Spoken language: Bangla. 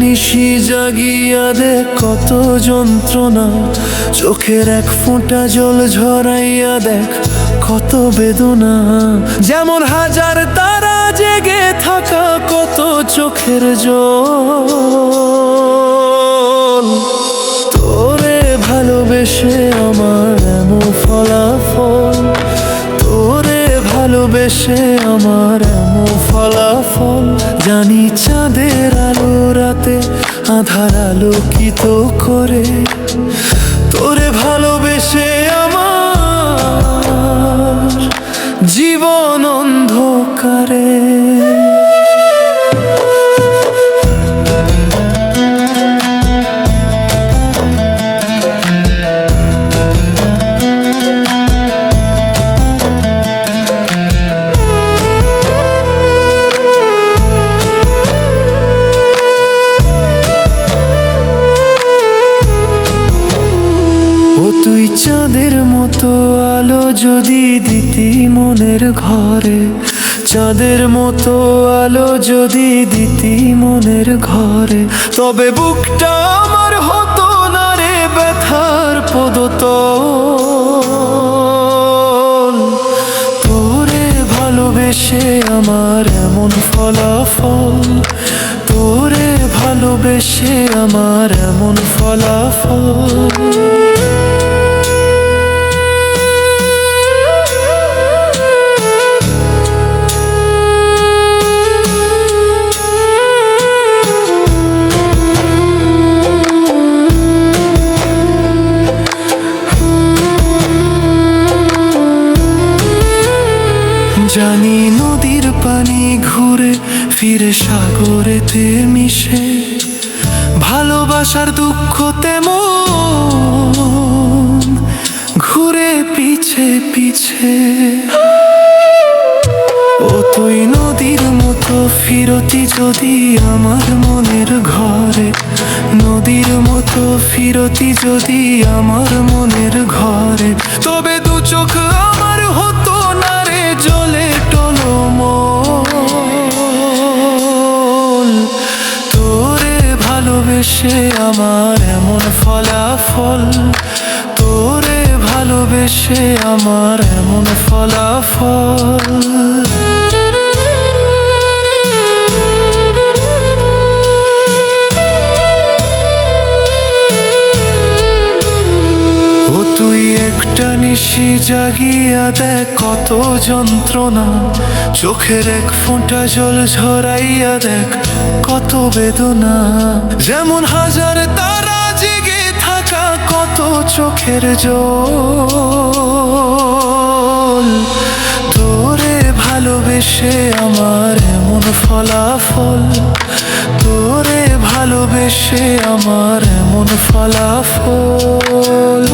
নিশি জাগিয়া দেখ কত যন্ত্রণা, চোখের এক ফোঁটা জল ঝরাইয়া দেখ কত বেদনা। যেমন হাজার তারা জেগে থাকা কত চোখের জল। তোরে ভালোবেসে আমার এমন ফলাফল, তোরে ভালোবেসে আমার এমন ফলাফল। জানি চাঁদের আলো রাতে আধার আলোকিত করে, তোরে ভালোবেসে আমার জীবন অন্ধকারে। তুই চাঁদের মতো আলো যদি দিতি মনের ঘরে, চাঁদের মতো আলো যদি দিতি মনের ঘরে, তবে বুকটা আমার হতো না রে ব্যথার পদতল। তোরে ভালোবেসে আমার এমন ফলাফল, তোরে ভালোবেসে আমার এমন ফলাফল। জানি নদীর পানি ঘুরে ফিরে সাগরেতে মিশে, ভালোবাসার দুঃখ তেমন ঘুরে পিছে পিছে। ও তুই নদীর মতো ফিরতি যদি আমার মনের ঘরে, নদীর মতো ফিরতি যদি আমার মনের ঘরে, তবে দু চোখ আমার হতো না রে জলে টলমল। তোরে ভালোবেসে আমার এমন ফলাফল, তোরে ভালোবেসে আমার এমন ফলাফল। তুই একটা নিশি জাগিয়া দেখ কত যন্ত্রণা, চোখের এক ফোঁটা জল ঝরাইয়া দেখ কত বেদনা। যেমন হাজার তারা জেগে থাকা কত চোখের জল। তোরে ভালোবেসে আমার এমন ফলাফল, তোরে ভালোবেসে আমার এমন ফলাফল।